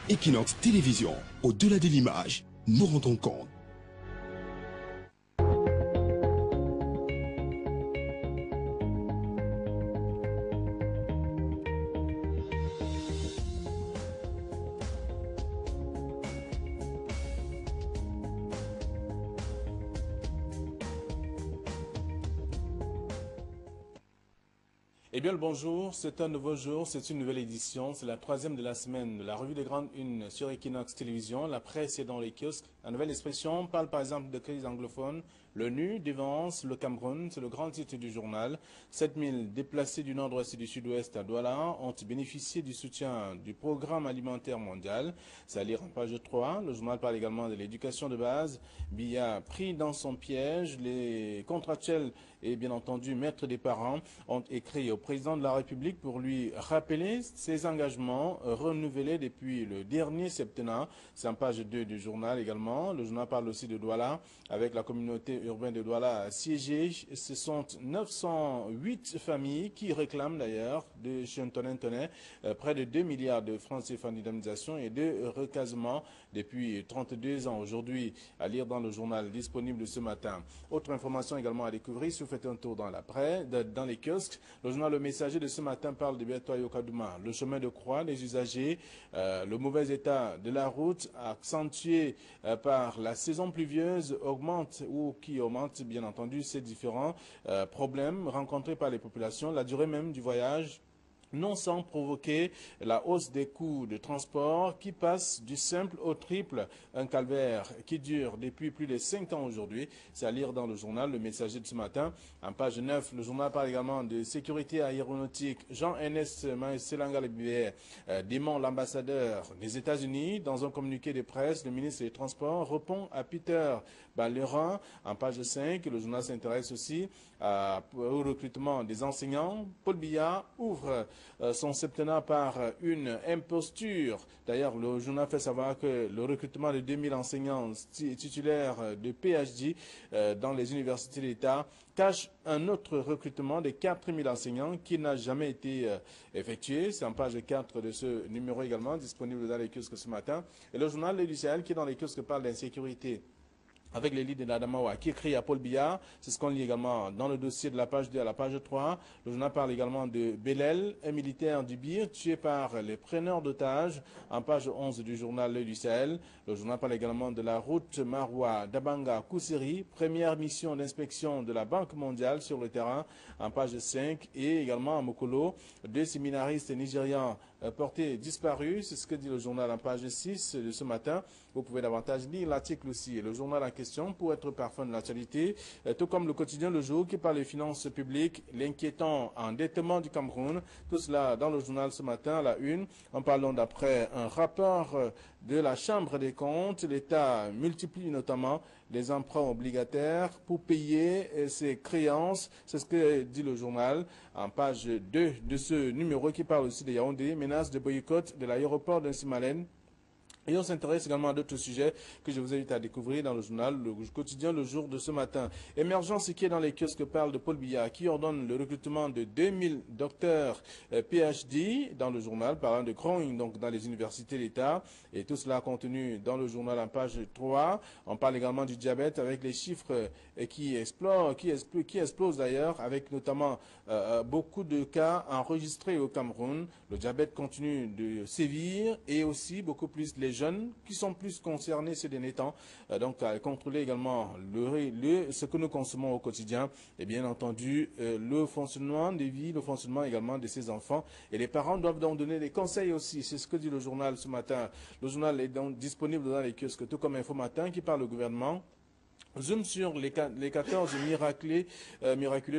Equinox Télévision, au-delà de l'image, nous rendons compte. Eh bien le bonjour, c'est un nouveau jour, c'est une nouvelle édition, c'est la troisième de la semaine de la revue des grandes unes sur Equinox Télévision. La presse est dans les kiosques. La nouvelle expression parle par exemple de crise anglophone. L'ONU dévance le Cameroun, c'est le grand titre du journal. 7000 déplacés du nord-ouest et du sud-ouest à Douala ont bénéficié du soutien du programme alimentaire mondial. C'est à lire en page 3. Le journal parle également de l'éducation de base. Biya pris dans son piège. Les contractuels et bien entendu maîtres des parents ont écrit au président de la République pour lui rappeler ses engagements renouvelés depuis le dernier septennat. C'est en page 2 du journal également. Le journal parle aussi de Douala avec la communauté urbaine de Douala assiégée. Ce sont 908 familles qui réclament d'ailleurs de chez Ntoné près de 2 milliards de francs CFA d'indemnisation et de recasement depuis 32 ans aujourd'hui, à lire dans le journal disponible ce matin. Autre information également à découvrir, si vous faites un tour dans dans les kiosques, le journal Le Messager de ce matin parle de Bertoua Yokadouma, le chemin de croix des usagers, le mauvais état de la route accentué par la saison pluvieuse qui augmente bien entendu ces différents problèmes rencontrés par les populations, la durée même du voyage, non sans provoquer la hausse des coûts de transport qui passe du simple au triple, un calvaire qui dure depuis plus de 5 ans aujourd'hui. C'est à lire dans le journal Le Messager de ce matin. En page 9, le journal parle également de sécurité aéronautique. Jean-Ernest Maïselangalebie dément l'ambassadeur des États-Unis. Dans un communiqué de presse, le ministre des Transports répond à Peter Ballerin. En page 5, le journal s'intéresse aussi au recrutement des enseignants. Paul Biya ouvre son septennat par une imposture. D'ailleurs, le journal fait savoir que le recrutement de 2000 enseignants titulaires de PhD dans les universités d'État cache un autre recrutement de 4000 enseignants qui n'a jamais été effectué. C'est en page 4 de ce numéro également, disponible dans les kiosques ce matin. Et le journal Le Sahel qui dans les kiosques parle d'insécurité avec les lits de l'Adamawa, qui écrit à Paul Biya. C'est ce qu'on lit également dans le dossier de la page 2 à la page 3. Le journal parle également de Belel, un militaire du Bir, tué par les preneurs d'otages, en page 11 du journal Le Sahel. Le journal parle également de la route Maroua Dabanga Kousseri, première mission d'inspection de la Banque mondiale sur le terrain, en page 5. Et également à Mokolo, 2 séminaristes nigérians portés disparus. C'est ce que dit le journal en page 6 de ce matin. Vous pouvez davantage lire l'article aussi. Et le journal en question pour être parfum de l'actualité, tout comme le quotidien Le Jour qui parle des finances publiques, l'inquiétant endettement du Cameroun. Tout cela dans le journal ce matin à la une. En parlant d'après un rapport de la Chambre des comptes, l'État multiplie notamment les emprunts obligataires pour payer ses créances. C'est ce que dit le journal en page 2 de ce numéro qui parle aussi de Yaoundé, menace de boycott de l'aéroport de Simalène. Et on s'intéresse également à d'autres sujets que je vous invite à découvrir dans le journal Le Quotidien Le Jour de ce matin. Émergence qui est dans les kiosques parle de Paul Biya qui ordonne le recrutement de 2000 docteurs PhD dans le journal, parlant de growing donc dans les universités d'État. Et tout cela contenu dans le journal en page 3. On parle également du diabète avec les chiffres qui explosent d'ailleurs, avec notamment beaucoup de cas enregistrés au Cameroun. Le diabète continue de sévir et aussi beaucoup plus les jeunes qui sont plus concernés ces derniers temps, donc à contrôler également ce que nous consommons au quotidien et bien entendu le fonctionnement des vies, le fonctionnement également de ces enfants, et les parents doivent donc donner des conseils aussi. C'est ce que dit le journal ce matin. Le journal est donc disponible dans les kiosques, tout comme Info Matin qui parle au gouvernement. Zoom sur les 14 miraculés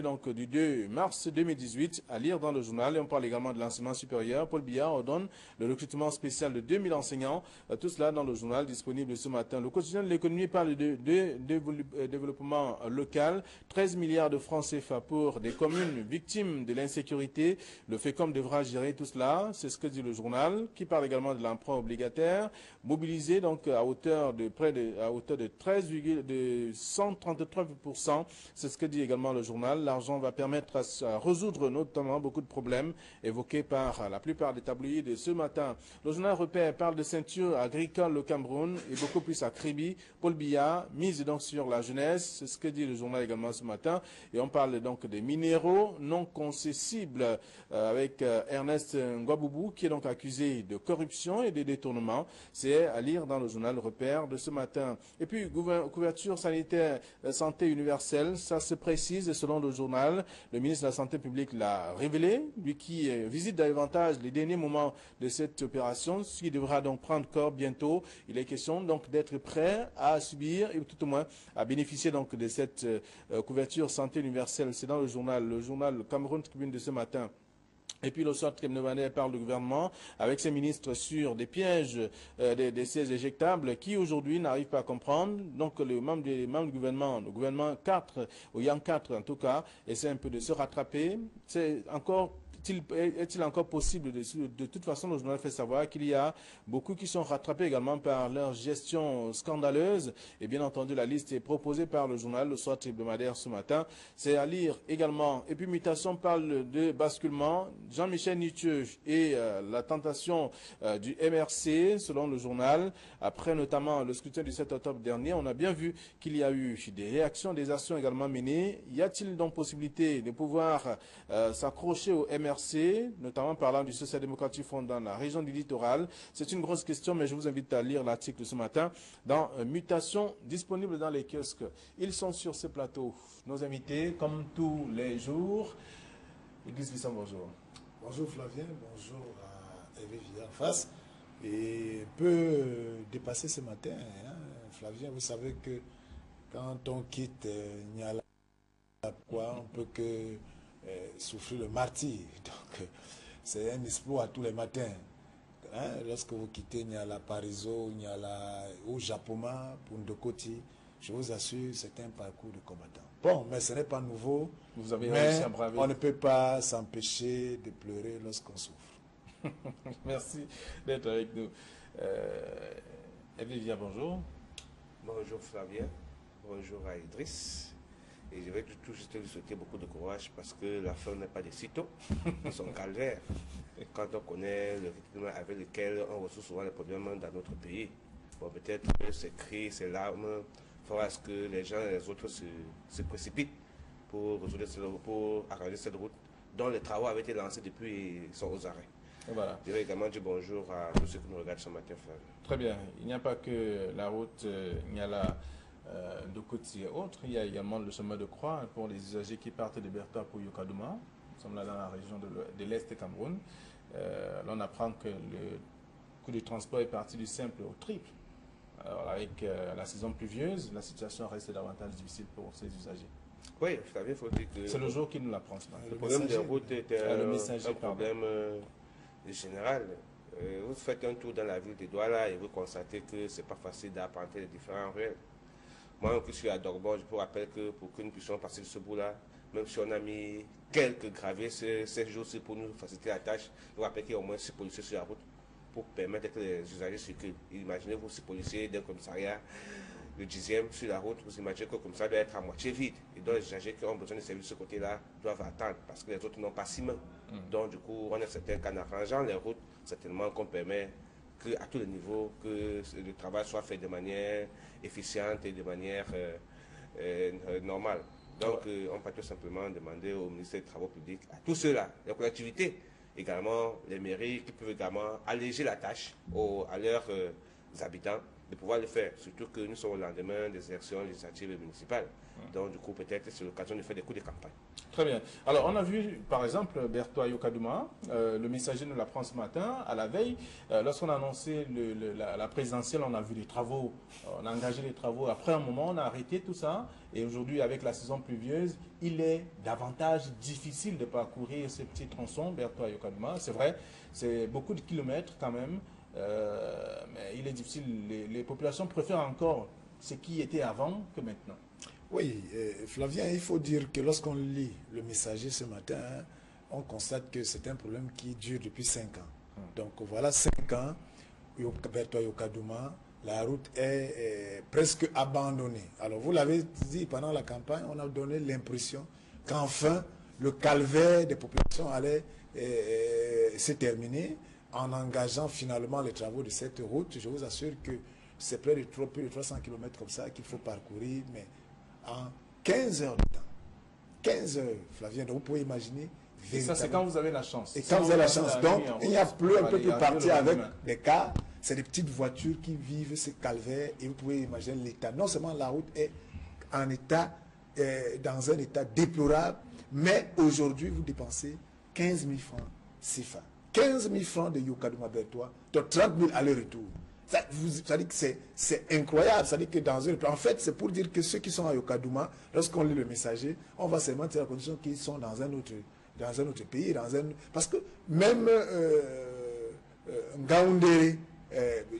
donc du 2 mars 2018 à lire dans le journal. Et on parle également de l'enseignement supérieur. Paul Biya ordonne le recrutement spécial de 2000 enseignants. Tout cela dans le journal disponible ce matin. Le quotidien de l'économie parle de développement local. 13 milliards de francs CFA pour des communes victimes de l'insécurité. Le FECOM devra gérer tout cela. C'est ce que dit le journal qui parle également de l'emprunt obligataire mobilisé donc à hauteur de 13,2 de 133%. C'est ce que dit également le journal. L'argent va permettre à résoudre notamment beaucoup de problèmes évoqués par la plupart des tabloïds de ce matin. Le journal Repère parle de ceinture agricole au Cameroun et beaucoup plus à Kribi. Paul Biya mise donc sur la jeunesse. C'est ce que dit le journal également ce matin. Et on parle donc des minéraux non concessibles avec Ernest Ngwaboubou qui est donc accusé de corruption et de détournement. C'est à lire dans le journal Repère de ce matin. Et puis, couverture sanitaire, santé universelle, ça se précise selon le journal. Le ministre de la Santé publique l'a révélé, lui qui visite davantage les derniers moments de cette opération, ce qui devra donc prendre corps bientôt. Il est question donc d'être prêt à subir et tout au moins à bénéficier donc de cette couverture santé universelle. C'est dans le journal Cameroun Tribune de ce matin. Et puis le sort hebdomadaire parle du gouvernement avec ses ministres sur des pièges des sièges éjectables qui aujourd'hui n'arrivent pas à comprendre. Donc les membres du gouvernement, le gouvernement 4, ou Yang 4 en tout cas, essaie un peu de se rattraper. C'est encore... Est-il encore possible de toute façon, le journal fait savoir qu'il y a beaucoup qui sont rattrapés également par leur gestion scandaleuse. Et bien entendu, la liste est proposée par le journal Le Soir hebdomadaire ce matin. C'est à lire également. Et puis, Mutation parle de basculement. Jean-Michel Nitieux et la tentation du MRC, selon le journal. Après notamment le scrutin du 7 octobre dernier, on a bien vu qu'il y a eu des réactions, des actions également menées. Y a-t-il donc possibilité de pouvoir s'accrocher au MRC, notamment parlant du social-démocratique front dans la région du littoral? C'est une grosse question, mais je vous invite à lire l'article de ce matin dans Mutation, disponible dans les kiosques. Ils sont sur ce plateau. Nos invités, comme tous les jours. Église Bisson, bonjour. Bonjour Flavien, bonjour à Hervé Villar face. Et peu dépassé ce matin, hein, Flavien, vous savez que quand on quitte Niala, on peut que souffrir le martyr. Donc, c'est un exploit tous les matins. Hein, lorsque vous quittez Niala Pariso, Niala ou Japoma pour Ndokoti, je vous assure, c'est un parcours de combattant. Bon, mais ce n'est pas nouveau. Vous avez mais réussi à braver. On ne peut pas s'empêcher de pleurer lorsqu'on souffre. Merci d'être avec nous. Evivia, bonjour. Bonjour Flavien, bonjour à Idriss. Et je vais tout juste lui souhaiter beaucoup de courage parce que la fin n'est pas de sitôt, son calvaire. Quand on connaît le rythme avec lequel on reçoit souvent les problèmes dans notre pays, bon, peut-être que ces cris, ces larmes fera ce que les gens et les autres se précipitent pour arranger cette route dont les travaux avaient été lancés depuis et sont aux arrêts. Voilà. Je vais également dire bonjour à tous ceux qui nous regardent ce matin, Flavien. Très bien. Il n'y a pas que la route Niala de Koti et autres. Il y a également le chemin de croix pour les usagers qui partent de Bertha pour Yokadouma. Nous sommes là dans la région de l'Est du Cameroun. Là, on apprend que le coût du transport est parti du simple au triple. Alors, avec la saison pluvieuse, la situation reste davantage difficile pour ces usagers. Oui, Flavien, il faut dire que... C'est le jour qui nous l'apprend ce matin. Le problème des routes est un problème général. Vous faites un tour dans la ville de Douala et vous constatez que ce n'est pas facile d'apprendre les différents ruelles. Moi, qui suis à Dorban, je vous rappelle que pour que nous puissions passer de ce bout-là, même si on a mis quelques gravés ces jours-ci pour nous faciliter la tâche, je vous rappelle qu'il y a au moins 6 policiers sur la route pour permettre que les usagers circulent. Imaginez-vous 6 policiers d'un commissariat, le 10e sur la route, vous imaginez que le commissariat doit être à moitié vide. Et donc les usagers qui ont besoin de services de ce côté-là doivent attendre parce que les autres n'ont pas 6 mains. Donc du coup, on a certains cas en arrangeant les routes, certainement qu'on permet qu'à tous les niveaux, que le travail soit fait de manière efficiente et de manière normale. Donc on peut tout simplement demander au ministère des Travaux publics, à tous ceux-là, les collectivités, également les mairies qui peuvent également alléger la tâche à leurs habitants de pouvoir le faire, surtout que nous sommes au lendemain des élections législatives et municipales. Donc du coup peut-être c'est l'occasion de faire des coups de campagne. Très bien. Alors on a vu par exemple Bertha Yokadouma, le messager nous l'apprend ce matin, à la veille, lorsqu'on a annoncé la présidentielle, on a vu les travaux, on a engagé les travaux. Après un moment, on a arrêté tout ça. Et aujourd'hui, avec la saison pluvieuse, il est davantage difficile de parcourir ce petit tronçon Bertha Yokadouma. C'est vrai, c'est beaucoup de kilomètres quand même. Mais il est difficile. Les populations préfèrent encore ce qui était avant que maintenant. Oui, Flavien, il faut dire que lorsqu'on lit le messager ce matin, on constate que c'est un problème qui dure depuis 5 ans. Donc voilà 5 ans, Bertha Yokadouma la route est presque abandonnée. Alors vous l'avez dit pendant la campagne, on a donné l'impression qu'enfin le calvaire des populations allait se terminer en engageant finalement les travaux de cette route. Je vous assure que c'est près de plus de 300 km comme ça qu'il faut parcourir, mais en 15 heures de temps. 15 heures, Flavien, donc vous pouvez imaginer. Et ça, c'est quand vous avez la chance. Et quand vous avez la chance. Donc, il n'y a plus, on ne peut plus partir avec des cars. C'est des petites voitures qui vivent ce calvaire. Et vous pouvez imaginer l'état. Non seulement la route est en état, dans un état déplorable, mais aujourd'hui, vous dépensez 15 000 francs CFA. 15 000 francs de Yokadouma Bertois, donc 30 000 aller-retour. Ça dit que c'est incroyable. Ça dit que dans une... En fait, c'est pour dire que ceux qui sont à Yokadouma, lorsqu'on lit le messager, on va seulement tirer la condition qu'ils sont dans un autre pays, parce que même Ngaoundéré,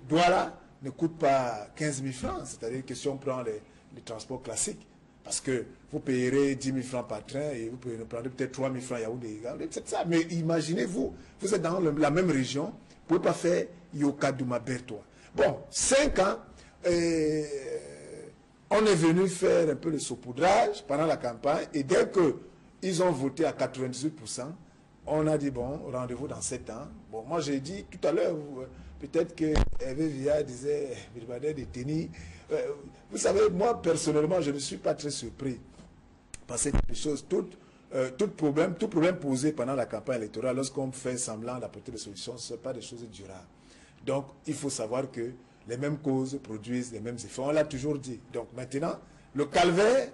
Douala ne coûte pas 15 000 francs, c'est-à-dire que si on prend les transports classiques, parce que vous payerez 10 000 francs par train et vous pouvez prendre peut-être 3 000 francs Yaoundé, c'est ça. Mais imaginez-vous, vous êtes dans la même région, vous ne pouvez pas faire Yokadouma Bertois. Bon, 5 ans, on est venu faire un peu de saupoudrage pendant la campagne et dès que ils ont voté à 98%. On a dit, bon, rendez-vous dans 7 ans. Bon, moi, j'ai dit tout à l'heure, peut-être que Hervé Villard disait, Bilbader de Téni. Vous savez, moi, personnellement, je ne suis pas très surpris. Parce que les choses, tout problème posé pendant la campagne électorale, lorsqu'on fait semblant d'apporter des solutions, ce ne sont pas des choses durables. Donc, il faut savoir que les mêmes causes produisent les mêmes effets. On l'a toujours dit. Donc, maintenant, le calvaire,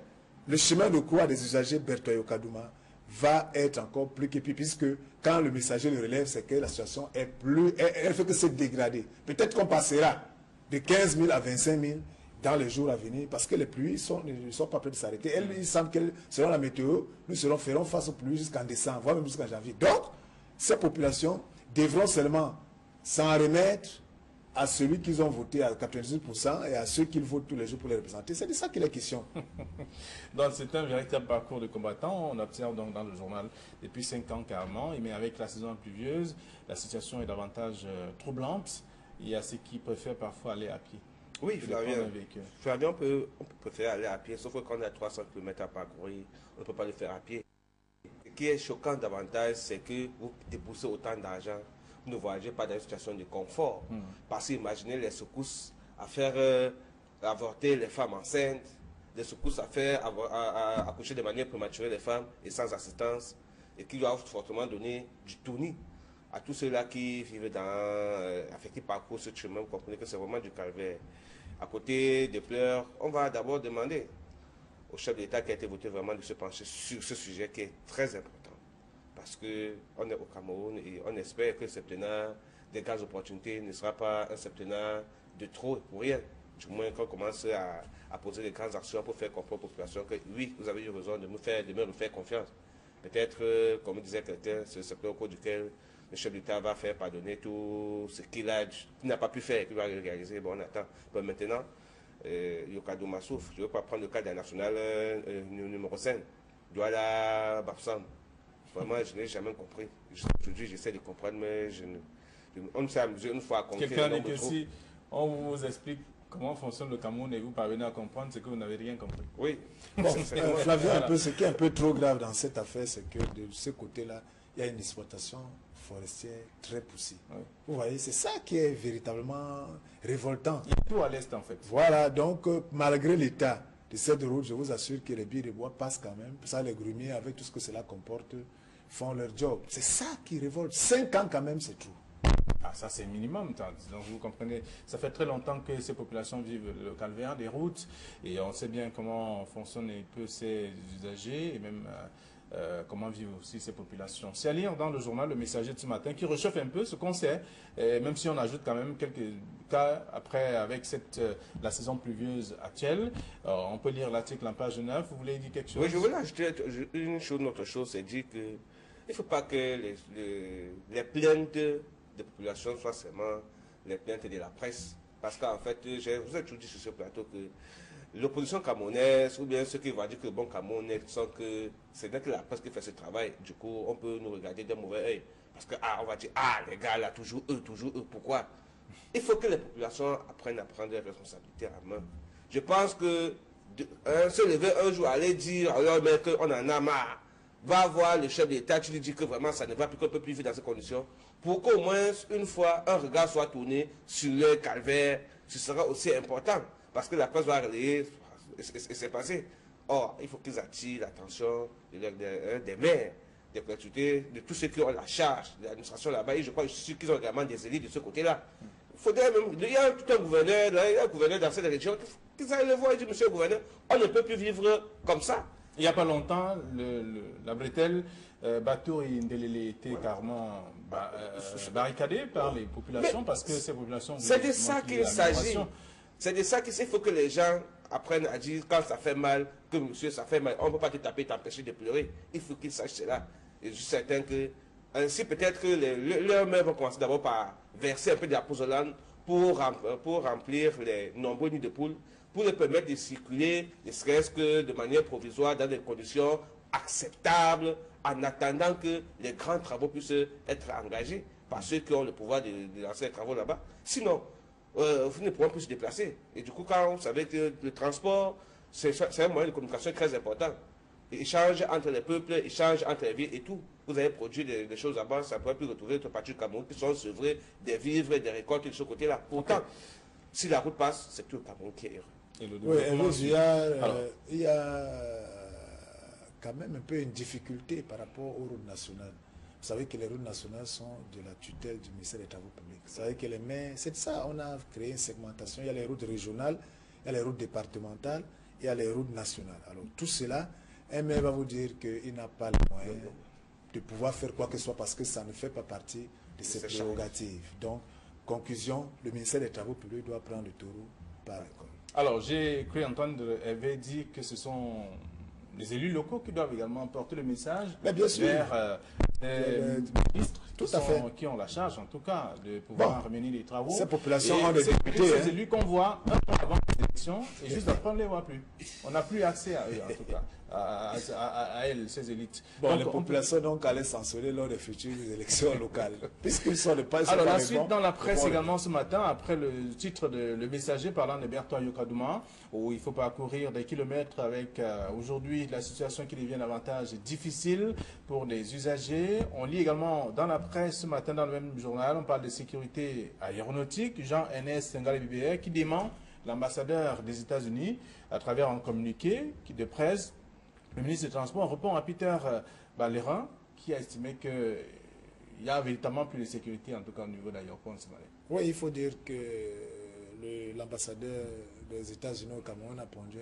le chemin de croix des usagers Bertois Yokadouma va être encore plus qu'épi, puisque quand le messager le relève, c'est que la situation est plus... Elle fait que c'est dégradé. Peut-être qu'on passera de 15 000 à 25 000 dans les jours à venir, parce que les pluies ne sont pas prêtes de s'arrêter. Il semble que, selon la météo, nous ferons face aux pluies jusqu'en décembre, voire même jusqu'en janvier. Donc, ces populations devront seulement s'en remettre à celui qu'ils ont voté à 98% et à ceux qu'ils votent tous les jours pour les représenter. C'est de ça qu'il est question. Donc c'est un véritable parcours de combattant. On observe donc dans le journal depuis 5 ans carrément, mais avec la saison pluvieuse, la situation est davantage troublante. Il y a ceux qui préfèrent parfois aller à pied. Oui, Flavien, on peut préférer aller à pied, sauf que quand on a 300 km à parcourir, on ne peut pas le faire à pied. Ce qui est choquant davantage, c'est que vous déboursez autant d'argent. Vous ne voyagez pas dans une situation de confort. Parce que imaginez les secousses à faire avorter les femmes enceintes, des secousses à faire accoucher de manière prématurée les femmes et sans assistance, et qui doivent fortement donner du tournis à tous ceux-là qui vivent qui parcourent ce chemin. Vous comprenez que c'est vraiment du calvaire. À côté des pleurs, on va d'abord demander au chef de l'État qui a été voté vraiment de se pencher sur ce sujet qui est très important. Parce qu'on est au Cameroun et on espère que le septennat des grandes opportunités ne sera pas un septennat de trop et pour rien. Du moins qu'on commence à poser des grandes actions pour faire comprendre aux populations que oui, vous avez eu raison de me faire confiance. Peut-être, comme disait quelqu'un, c'est le secteur au cours duquel le chef d'État va faire pardonner tout ce qu'il n'a pas pu faire, qu'il va réaliser. Bon, on attend. Bon, maintenant, Yokadouma souffre. Je ne veux pas prendre le cas d'un national numéro 5. Douala Bapsam. Vraiment, je n'ai jamais compris. Aujourd'hui, j'essaie de comprendre, mais on s'est amusé une fois à compter. Quelqu'un dit que si on vous explique comment fonctionne le Cameroun et vous parvenez à comprendre, c'est que vous n'avez rien compris. Oui. Bon, Flavien, ce qui est un peu trop grave dans cette affaire, c'est que de ce côté-là, il y a une exploitation forestière très poussée. Oui. Vous voyez, c'est ça qui est véritablement révoltant. Il y a tout à l'est, en fait. Voilà, donc malgré l'état de cette route, je vous assure que les billes de bois passent quand même. Ça, les grumiers, avec tout ce que cela comporte, font leur job. C'est ça qui révolte. 5 ans quand même, c'est tout. Ah, ça c'est minimum. Donc vous comprenez, ça fait très longtemps que ces populations vivent le calvaire des routes et on sait bien comment fonctionnent un peu ces usagers et même comment vivent aussi ces populations. C'est à lire dans le journal Le Messager de ce matin qui réchauffe un peu ce qu'on sait, même si on ajoute quand même quelques cas après avec la saison pluvieuse actuelle. On peut lire l'article en page 9. Vous voulez dire quelque chose? Oui, je voulais ajouter une autre chose, c'est dire que il ne faut pas que les plaintes des populations soient seulement les plaintes de la presse. Parce qu'en fait, je vous ai toujours dit sur ce plateau que l'opposition camerounaise, ou bien ceux qui vont dire que le bon Camerounais, sont que c'est bien que la presse qui fait ce travail. Du coup, on peut nous regarder d'un mauvais œil. Parce que, on va dire, les gars là, toujours eux, pourquoi? Il faut que les populations apprennent à prendre leurs responsabilités en main. Je pense que se lever un jour, aller dire alors mais qu'on en a marre, va voir le chef d'État, tu lui dis que vraiment ça ne va plus, qu'on ne peut plus vivre dans ces conditions, pour qu'au moins une fois un regard soit tourné sur le calvaire, ce sera aussi important, parce que la presse va relayer et c'est passé. Or, il faut qu'ils attirent l'attention des maires, des collectivités, de tous ceux qui ont la charge de l'administration là-bas, et je crois qu'ils ont également des élites de ce côté-là. Il y a tout un gouverneur, il y a un gouverneur dans cette région, qu'ils aillent le voir et dire, monsieur le gouverneur, on ne peut plus vivre comme ça. Il n'y a pas longtemps, la bretelle Batour et Ndelele étaient carrément barricadés par les populations parce que ces populations... C'est de ça qu'il s'agit. C'est de ça qu'il faut que les gens apprennent à dire quand ça fait mal, que monsieur ça fait mal, on ne peut pas te taper, t'empêcher de pleurer. Il faut qu'ils sachent cela. Et je suis certain que ainsi peut-être que leurs mères vont commencer d'abord par verser un peu de la pouzzolane pour remplir les nombreux nids de poules, pour les permettre de circuler, ne serait-ce que de manière provisoire, dans des conditions acceptables, en attendant que les grands travaux puissent être engagés par ceux qui ont le pouvoir de lancer les travaux là-bas. Sinon, vous ne pourrez plus se déplacer. Et du coup, quand vous savez que le transport, c'est un moyen de communication très important. Échange entre les peuples, échange entre les villes et tout. Vous avez produit des choses là-bas, ça ne pourrait plus retrouver notre partie du Cameroun qui sont sevrés des vivres, des récoltes de ce côté-là. Pourtant, si la route passe, c'est tout le Cameroun qui est heureux. Oui, il y a quand même un peu une difficulté par rapport aux routes nationales. Vous savez que les routes nationales sont de la tutelle du ministère des Travaux publics. Vous savez que les maires, c'est ça, on a créé une segmentation. Il y a les routes régionales, il y a les routes départementales, il y a les routes nationales. Alors tout cela, un maire va vous dire qu'il n'a pas les moyens de pouvoir faire quoi que ce soit parce que ça ne fait pas partie de ses prérogatives. Donc, conclusion, le ministère des Travaux publics doit prendre le taureau par le corps. Alors, j'ai cru entendre Hervé dire que ce sont les élus locaux qui doivent également porter le message vers les ministres qui ont la charge, en tout cas, de pouvoir mener les travaux. Ces populations ont des députés. Ces élus qu'on voit un peu avant les élections et juste après on ne les voit plus. On n'a plus accès à eux, en tout cas, à elles, ces élites. Bon, donc, les populations donc allaient censurer lors des futures élections locales, puisqu'ils sont les pas. Alors la suite dans la presse également ce matin, après le titre de Le Messager parlant de Bertois Yokadouma, où il faut parcourir des kilomètres avec aujourd'hui la situation qui devient davantage difficile pour les usagers. On lit également dans la presse ce matin dans le même journal, on parle de sécurité aéronautique. Jean-Ernest Ngalé qui dément l'ambassadeur des États-Unis à travers un communiqué de presse. Le ministre des Transports répond à Peter Balérin qui a estimé qu'il y a véritablement plus de sécurité, en tout cas au niveau d'aéroport. Oui, il faut dire que l'ambassadeur des États-Unis au Cameroun a pondu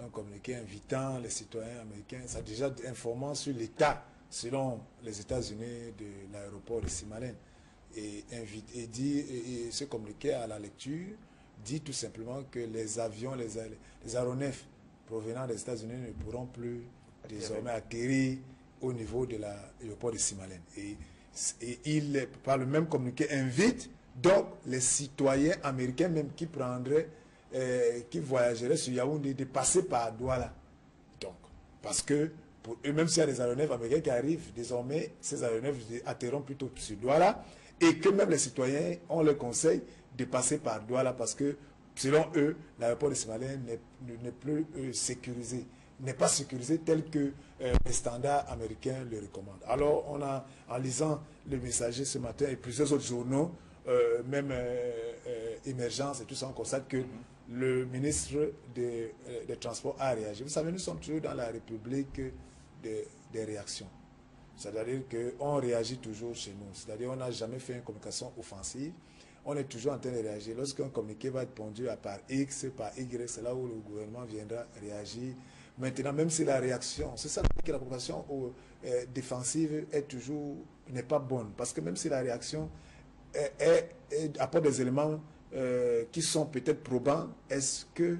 un communiqué invitant les citoyens américains, ça déjà informant sur l'état, selon les États-Unis, de l'aéroport de Simalène. Et ce communiqué à la lecture dit tout simplement que les avions, les aéronefs provenant des États-Unis ne pourront plus désormais atterrir au niveau de l'aéroport de Simalène. Et il, par le même communiqué, invite donc les citoyens américains même qui prendraient, qui voyageraient sur Yaoundé, de passer par Douala. Donc, parce que pour eux, même s'il y a des aéronefs américains qui arrivent, désormais, ces aéronefs atterront plutôt sur Douala, et que même les citoyens ont le conseil de passer par Douala parce que, selon eux, l'aéroport de Simalène n'est plus sécurisé, n'est pas sécurisé tel que les standards américains le recommandent. Alors, on a, en lisant Le Messager ce matin et plusieurs autres journaux, même Émergence et tout ça, on constate que le ministre des Transports a réagi. Vous savez, nous sommes toujours dans la République des réactions. C'est-à-dire qu'on réagit toujours chez nous. C'est-à-dire qu'on n'a jamais fait une communication offensive. On est toujours en train de réagir. Lorsqu'un communiqué va être pondu par X, par Y, c'est là où le gouvernement viendra réagir. Maintenant, même si la réaction, c'est ça que la communication défensive n'est pas bonne. Parce que même si la réaction apporte des éléments qui sont peut-être probants, est-ce que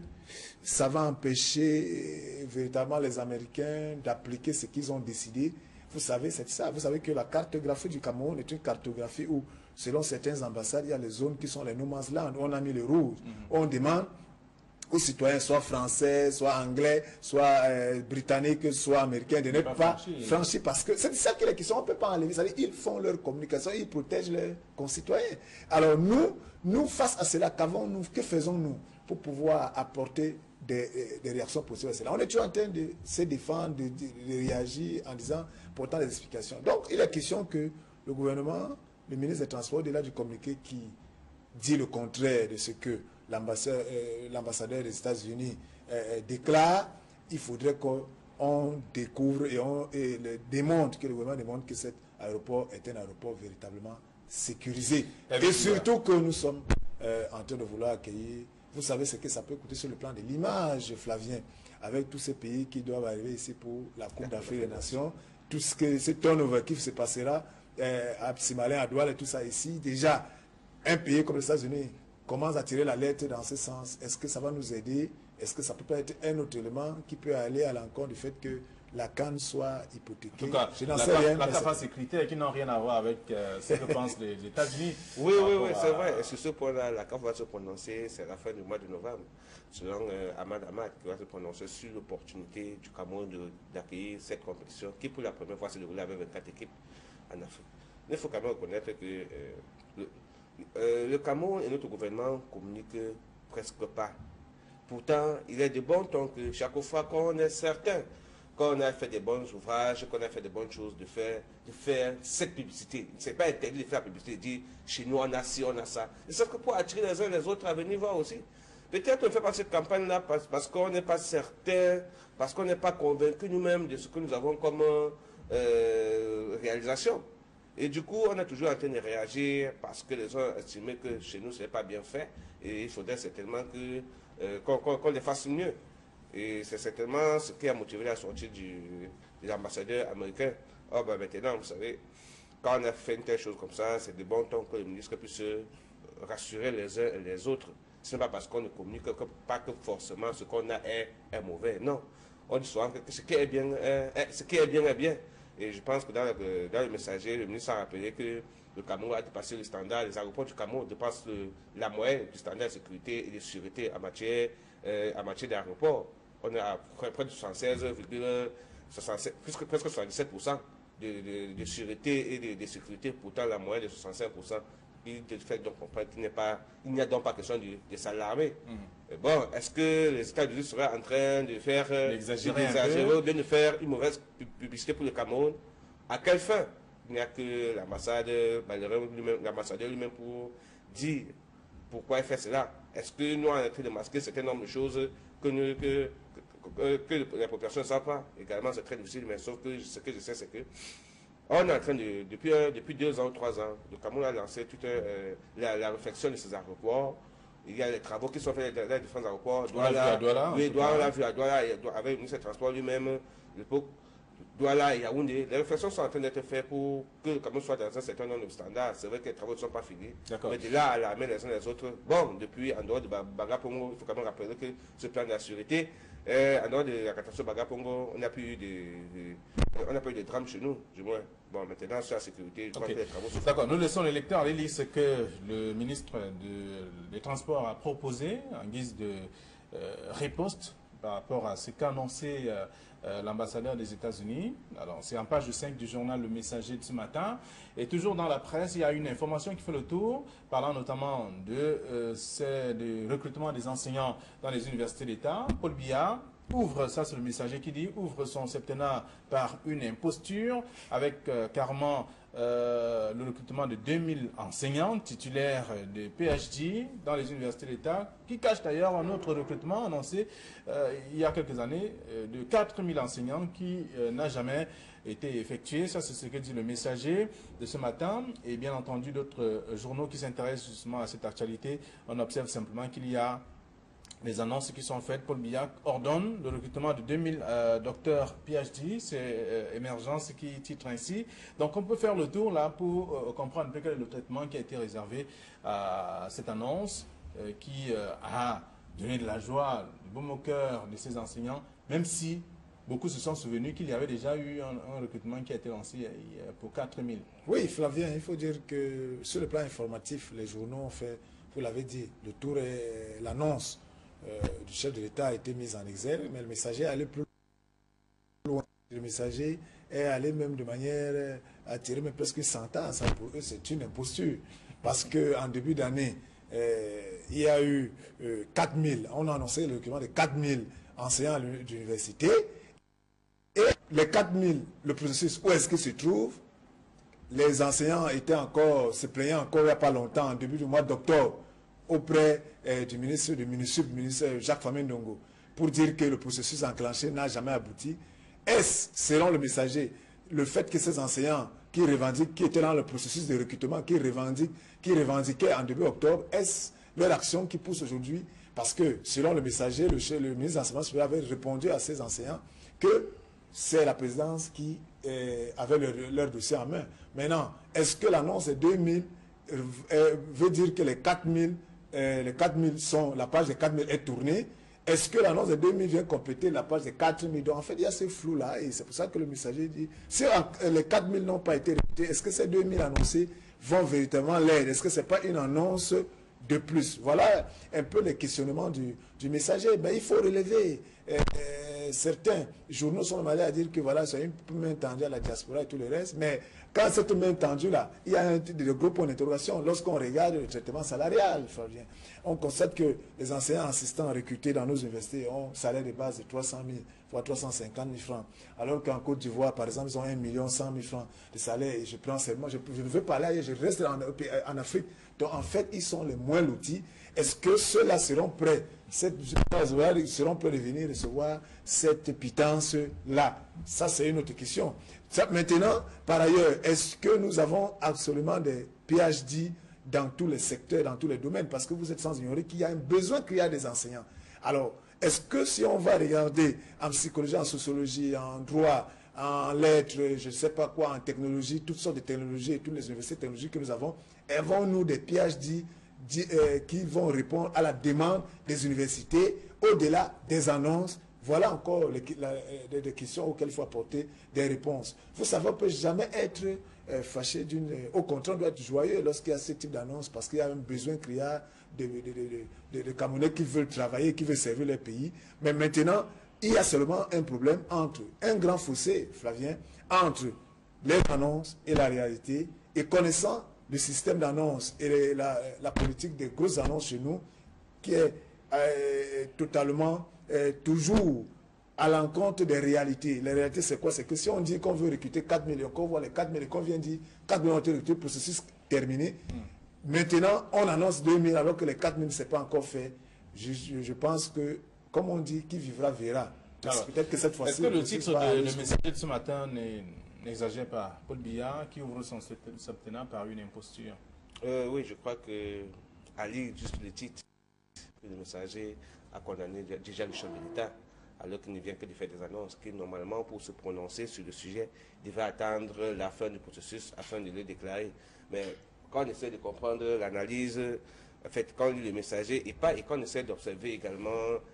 ça va empêcher véritablement les Américains d'appliquer ce qu'ils ont décidé? Vous savez, c'est ça. Vous savez que la cartographie du Cameroun est une cartographie où, selon certaines ambassades, il y a les zones qui sont les no man's land. On a mis le rouge. On demande aux citoyens, soit français, soit anglais, soit britanniques, soit américains, de ne pas franchir. Parce que c'est ça qui est la question, on ne peut pas enlever. C'est-à-dire ils font leur communication, ils protègent leurs concitoyens. Alors nous face à cela, qu'avons-nous, que faisons-nous pour pouvoir apporter des réactions possibles à cela? On est toujours en train de se défendre, de réagir en disant, portant des explications. Donc il est question que le gouvernement, le ministre des Transports, au-delà du communiqué qui dit le contraire de ce que l'ambassadeur des États-Unis déclare, il faudrait qu'on découvre et démontre, que le gouvernement démontre que cet aéroport est un aéroport véritablement sécurisé. Et surtout que nous sommes en train de vouloir accueillir, vous savez ce que ça peut coûter sur le plan de l'image, Flavien, avec tous ces pays qui doivent arriver ici pour la Coupe d'Afrique des Nations, tout ce turnover qui se passera à Psimalin, à Douala et tout ça ici, déjà, un pays comme les États-Unis commence à tirer la lettre dans ce sens. Est-ce que ça va nous aider? Est-ce que ça peut pas être un autre élément qui peut aller à l'encontre du fait que la CAN soit hypothéquée? En tout cas, je n'en sais rien. La CAF ces critères qui n'ont rien à voir avec ce que pensent les États-Unis. Oui, c'est vrai. Et sur ce point-là, la CAF va se prononcer, c'est la fin du mois de novembre, selon Ahmad Ahmad, qui va se prononcer sur l'opportunité du Cameroun d'accueillir cette compétition, qui pour la première fois se déroule avec 24 équipes en Afrique. Il faut quand même reconnaître que le Cameroun et notre gouvernement communiquent presque pas. Pourtant, il est de bon ton que chaque fois qu'on est certain qu'on a fait des bons ouvrages, qu'on a fait des bonnes choses, de faire cette publicité. Ce n'est pas interdit de faire la publicité, de dire chez nous on a ci, on a ça. Et sauf que pour attirer les uns les autres à venir voir aussi. Peut-être on ne fait pas cette campagne-là parce qu'on n'est pas certain, parce qu'on n'est pas convaincu nous-mêmes de ce que nous avons comme réalisation. Et du coup, on est toujours en train de réagir parce que les gens estimaient que chez nous, ce n'est pas bien fait. Et il faudrait certainement qu'on les fasse mieux. Et c'est certainement ce qui a motivé la sortie de l'ambassadeur américain. Oh, ben maintenant, vous savez, quand on a fait une telle chose comme ça, c'est de bon temps que le ministre puisse rassurer les uns et les autres. Ce n'est pas parce qu'on ne communique pas que forcément ce qu'on a est mauvais. Non. On dit souvent que ce qui est bien est bien. Et je pense que dans le messager, le ministre a rappelé que le Cameroun a dépassé le standard. Les aéroports du Cameroun dépassent la moyenne du standard de sécurité et de sûreté en matière d'aéroport. On est à près de presque 77% de sûreté et de sécurité. Pourtant, la moyenne de 65%. Il fait donc comprendre qu'il n'y a donc pas question de s'alarmer. Bon, est-ce que les États-Unis seraient en train de faire exagérer ou de faire une mauvaise publicité pour le Cameroun? À quelle fin? Il n'y a que l'ambassadeur lui-même pour dire pourquoi il fait cela. Est-ce que nous, on est en train de masquer un certain nombre de choses que la population ne savent pas? Également, c'est très difficile, mais sauf que ce que je sais, c'est que on est en train depuis 2 ans ou 3 ans, le Cameroun a lancé toute la réflexion de ces aéroports. Il y a les travaux qui sont faits dans les différents aéroports. Douala, on l'a vu à Douala, avec le ministre des Transports lui-même, Douala et Yaoundé. Les réflexions sont en train d'être faites pour que le Cameroun soit dans un certain nombre de standards. C'est vrai que les travaux ne sont pas finis. Mais de là à la main les uns les autres, bon, depuis en dehors de Bagapongo, il faut quand même rappeler que ce plan de la sûreté, en dehors de la catastrophe Bagapongo, on n'a pas eu de drame chez nous, du moins. Bon, maintenant, sur la sécurité, je crois que les travaux sont... D'accord, nous laissons les lecteurs aller lire ce que le ministre des Transports a proposé en guise de riposte par rapport à ce qu'a annoncé l'ambassadeur des États-Unis. Alors, c'est en page 5 du journal Le Messager de ce matin. Et toujours dans la presse, il y a une information qui fait le tour, parlant notamment de recrutement des enseignants dans les universités d'État. Paul Biya ouvre, ça c'est le Messager qui dit, ouvre son septennat par une imposture, avec carrément le recrutement de 2000 enseignants titulaires de PhD dans les universités d'État, qui cache d'ailleurs un autre recrutement annoncé il y a quelques années de 4000 enseignants qui n'a jamais été effectué. Ça, c'est ce que dit le Messager de ce matin. Et bien entendu, d'autres journaux qui s'intéressent justement à cette actualité, on observe simplement qu'il y a les annonces qui sont faites. Paul Biya ordonne le recrutement de 2000 docteurs PhD, c'est Émergence qui titre ainsi. Donc on peut faire le tour là pour comprendre un peu quel est le traitement qui a été réservé à cette annonce qui a donné de la joie, du baume au cœur de ces enseignants, même si beaucoup se sont souvenus qu'il y avait déjà eu un recrutement qui a été lancé pour 4000. Oui, Flavien, il faut dire que sur le plan informatif, les journaux ont fait, vous l'avez dit, le tour est l'annonce du chef de l'État a été mise en exergue, mais le messager allait plus loin. Le messager est allé même de manière à tirer même presque 100 ans. Ça, pour eux, c'est une imposture. Parce qu'en début d'année, il y a eu 4000, on a annoncé le document de 4000 enseignants d'université. Et les 4000, le processus, où est-ce qu'il se trouve? Les enseignants se plaignaient encore il n'y a pas longtemps, en début du mois d'octobre, auprès du ministre Jacques Famine Ndongo, pour dire que le processus enclenché n'a jamais abouti. Est-ce, selon le messager, le fait que ces enseignants qui étaient dans le processus de recrutement, qui revendiquaient en début octobre, est-ce leur action qui pousse aujourd'hui? Parce que, selon le messager, le ministre de l'Enseignement supérieur avait répondu à ces enseignants que c'est la présidence qui avait leur dossier en main. Maintenant, est-ce que l'annonce de 2000 veut dire que les 4000 sont, la page des 4000 est tournée? Est-ce que l'annonce de 2000 vient compléter la page des 4000? Donc en fait, il y a ce flou-là et c'est pour ça que le messager dit, si les 4000 n'ont pas été recrutés, est-ce que ces 2000 annoncés vont véritablement l'aide? Est-ce que ce n'est pas une annonce de plus? Voilà un peu les questionnements du messager. Ben, il faut relever. Certains journaux sont allés à dire que voilà, c'est une main tendue à la diaspora et tout le reste, mais quand cette main tendue-là, il y a de gros points d'interrogation. Lorsqu'on regarde le traitement salarial, Fabien, on constate que les enseignants assistants recrutés dans nos universités ont un salaire de base de 300 000, voire 350 000 francs, alors qu'en Côte d'Ivoire, par exemple, ils ont 1 100 000 francs de salaire, et je prends seulement, je ne veux pas là, je reste en Afrique. Donc en fait, ils sont les moins lotis. Est-ce que ceux-là seront prêts, seront prêts de venir recevoir cette pitance-là? Ça, c'est une autre question. Maintenant, par ailleurs, est-ce que nous avons absolument des PhD dans tous les secteurs, dans tous les domaines? Parce que vous êtes sans ignorer qu'il y a un besoin qu'il y a des enseignants. Alors, est-ce que si on va regarder en psychologie, en sociologie, en droit, en lettres, je ne sais pas quoi, en technologie, toutes sortes de technologies et toutes les universités technologiques que nous avons-nous des PhD qui vont répondre à la demande des universités au-delà des annonces? Voilà encore des questions auxquelles il faut apporter des réponses. Vous savez, on ne peut jamais être fâché au contraire, on doit être joyeux lorsqu'il y a ce type d'annonce parce qu'il y a un besoin criard de Camerounais qui veulent travailler, qui veulent servir leur pays. Mais maintenant, il y a seulement un problème un grand fossé, Flavien, entre les annonces et la réalité. Et connaissant le système d'annonces et la politique des grosses annonces chez nous, qui est totalement toujours à l'encontre des réalités. Les réalités, c'est quoi? C'est que si on dit qu'on veut recruter 4 millions, qu'on voit les 4 millions, qu'on vient dire 4 millions ont été recrutés, processus terminé. Maintenant, on annonce 2000 alors que les 4000 ne s'est pas encore fait. Je pense que, comme on dit, qui vivra verra. Peut-être que cette fois-ci... Est-ce que le titre de messager de ce matin n'exagère pas? Paul Biya qui ouvre son septennat par une imposture. Oui, je crois que à lire juste le titre, le messager a condamné déjà le chef de l'État, alors qu'il ne vient que de faire des annonces, qui normalement, pour se prononcer sur le sujet, devait attendre la fin du processus afin de le déclarer. Mais quand on essaie de comprendre l'analyse, en fait, quand on lit le messager, et quand on essaie d'observer également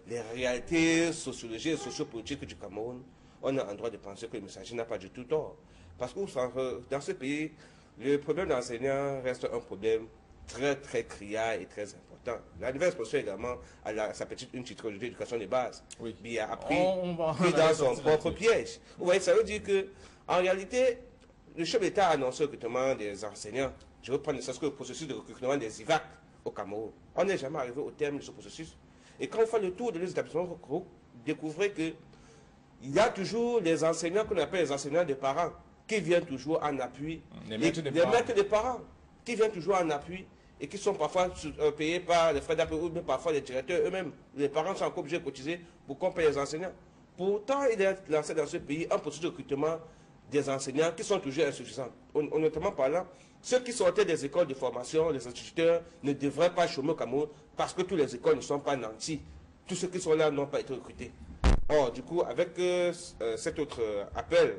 les réalités sociologiques et sociopolitiques du Cameroun, on a un droit de penser que le messager n'a pas du tout tort. Parce que dans ce pays, le problème d'enseignants reste un problème très, très criard et très important. La nouvelle exposition également a sa une petite d'éducation de base. Oui. Il a appris dans son propre piège. Vous voyez, ça veut dire que, en réalité, le chef d'État a annoncé le recrutement des enseignants. Je vais prendre le processus de recrutement des IVAC au Cameroun. On n'est jamais arrivé au terme de ce processus. Et quand on fait le tour de les établissements, vous découvrez qu'il y a toujours les enseignants qu'on appelle les enseignants des parents qui viennent toujours en appui. Les maîtres des parents qui viennent toujours en appui et qui sont parfois payés par les frais d'appel ou même parfois les directeurs eux-mêmes. Les parents sont encore obligés de cotiser pour qu'on paye les enseignants. Pourtant, il est lancé dans ce pays un processus de recrutement des enseignants qui sont toujours insuffisants. Honnêtement parlant, ceux qui sortaient des écoles de formation, les instituteurs, ne devraient pas chômer au Cameroun parce que toutes les écoles ne sont pas nantis. Tous ceux qui sont là n'ont pas été recrutés. Or, du coup, avec cet autre appel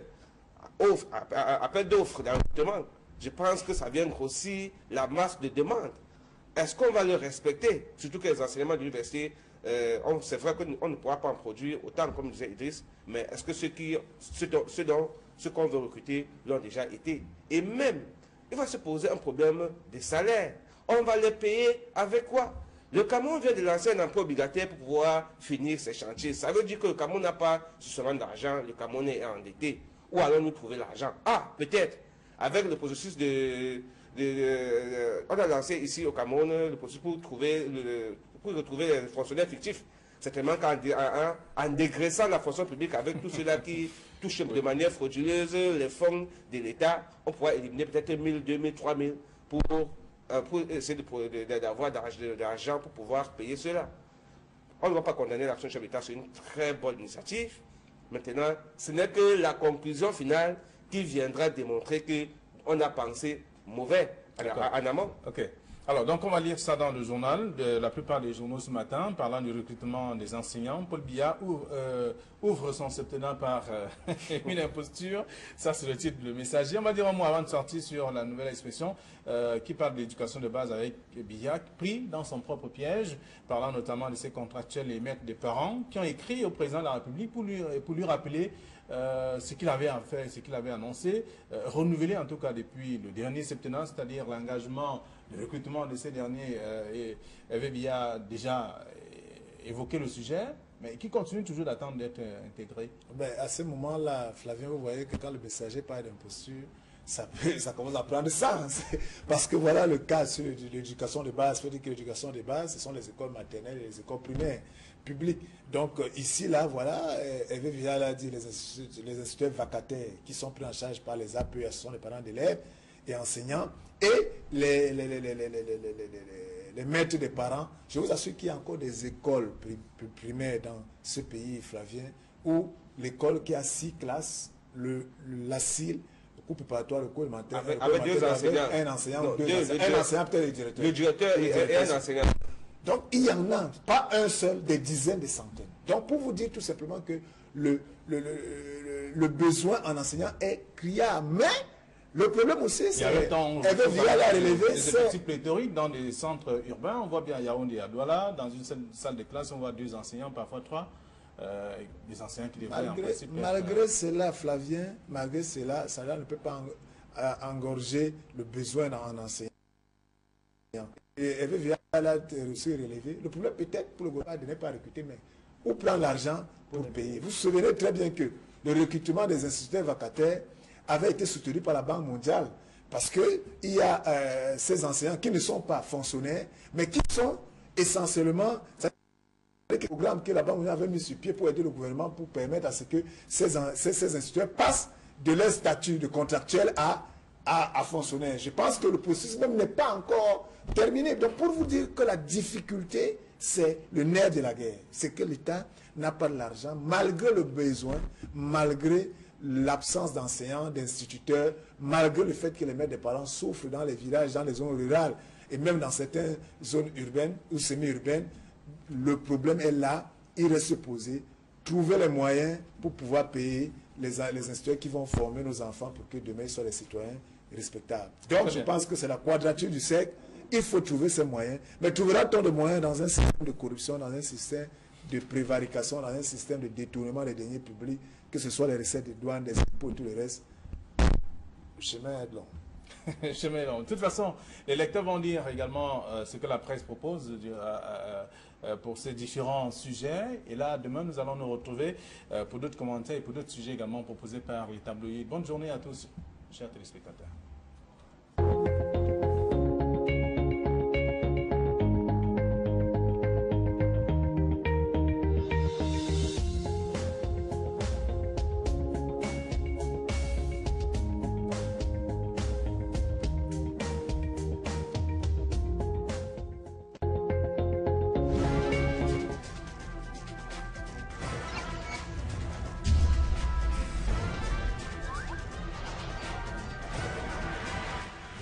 d'offres d'un recrutement, je pense que ça vient grossir la masse de demandes. Est-ce qu'on va le respecter? Surtout que les enseignements de l'université, c'est vrai qu'on ne pourra pas en produire autant, comme disait Idriss, mais est-ce que ceux qu'on veut recruter l'ont déjà été? Et même, il va se poser un problème de salaire. On va les payer avec quoi? Le Cameroun vient de lancer un emploi obligataire pour pouvoir finir ses chantiers. Ça veut dire que le Cameroun n'a pas suffisamment d'argent, le Cameroun est endetté. Où allons-nous trouver l'argent? Ah, peut-être, avec le processus on a lancé ici au Cameroun le processus pour retrouver les fonctionnaires fictifs. Certainement qu'en dégraissant la fonction publique avec tout cela qui touche de manière frauduleuse les fonds de l'État, on pourra éliminer peut-être 1000, 2000, 3000 pour essayer d'avoir de l'argent pour pouvoir payer cela. On ne va pas condamner l'action du chef d'État, c'est une très bonne initiative. Maintenant, ce n'est que la conclusion finale qui viendra démontrer qu'on a pensé mauvais en amont. Ok. Alors, donc on va lire ça dans le journal, la plupart des journaux ce matin, parlant du recrutement des enseignants. Paul Biya ouvre son septennat par une imposture. Ça, c'est le titre du Messager. On va dire un mot avant de sortir sur la nouvelle expression qui parle de l'éducation de base avec Biya, pris dans son propre piège, parlant notamment de ses contractuels et maîtres des parents qui ont écrit au président de la République pour lui rappeler ce qu'il avait à faire, ce qu'il avait annoncé, renouvelé en tout cas depuis le dernier septennat, c'est-à-dire l'engagement, le recrutement de ces derniers. Hervé Biya a déjà évoqué le sujet, mais qui continue toujours d'attendre d'être intégré. Ben, à ce moment-là, Flavien, vous voyez que quand le Messager parle d'imposture, ça commence à prendre sens. Parce que voilà le cas sur l'éducation de base. Il faut dire que l'éducation de base, ce sont les écoles maternelles et les écoles primaires publiques. Donc ici, là, voilà, Hervé Biya l'a dit, les instituteurs vacataires qui sont pris en charge par les APE, ce sont les parents d'élèves et enseignants, et les maîtres des parents. Je vous assure qu'il y a encore des écoles primaires dans ce pays, Flavien, où l'école qui a 6 classes, l'ASIL, le cours préparatoire, le cours élémentaire, avec deux enseignants. Un enseignant, un enseignant, peut-être le directeur. Le directeur et un enseignant. Donc, il y en a, pas un seul, des dizaines, des centaines. Donc, pour vous dire tout simplement que le besoin en enseignant est criard. Mais le problème aussi, c'est des effectifs pléthoriques dans des centres urbains. On voit bien Yaoundé et à Douala, dans une salle de classe, on voit 2 enseignants, parfois 3. Des enseignants qui devraient en principe malgré cela, Flavien, malgré cela, ça ne peut pas engorger le besoin en enseignant. Et Hervé Biya a reçu relevé. Le problème peut-être pour le gouvernement de ne pas recruter, mais où prendre l'argent pour payer? Vous vous souvenez très bien que le recrutement des instituteurs vacataires avait été soutenu par la Banque mondiale parce qu'il y a ces enseignants qui ne sont pas fonctionnaires, mais qui sont essentiellement le programme que la Banque mondiale avait mis sur pied pour aider le gouvernement pour permettre à ce que ces instituteurs passent de leur statut de contractuel à fonctionnaire. Je pense que le processus même n'est pas encore terminé. Donc pour vous dire que la difficulté, c'est le nerf de la guerre. C'est que l'État n'a pas de l'argent, malgré le besoin, malgré l'absence d'enseignants, d'instituteurs, malgré le fait que les maîtres des parents souffrent dans les villages, dans les zones rurales et même dans certaines zones urbaines ou semi-urbaines. Le problème est là, il reste se poser, trouver les moyens pour pouvoir payer les instituteurs qui vont former nos enfants pour que demain ils soient des citoyens respectables. Donc je pense que c'est la quadrature du cercle, il faut trouver ces moyens, mais trouvera-t-on de moyens dans un système de corruption, dans un système de prévarication, dans un système de détournement des deniers publics, que ce soit les recettes des douanes, des impôts et tout le reste? Le chemin est long. Chemin long. De toute façon, les lecteurs vont dire également ce que la presse propose pour ces différents sujets. Et là, demain, nous allons nous retrouver pour d'autres commentaires et pour d'autres sujets également proposés par les tabloïds. Bonne journée à tous, chers téléspectateurs.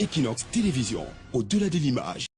Equinox Télévision, au-delà de l'image.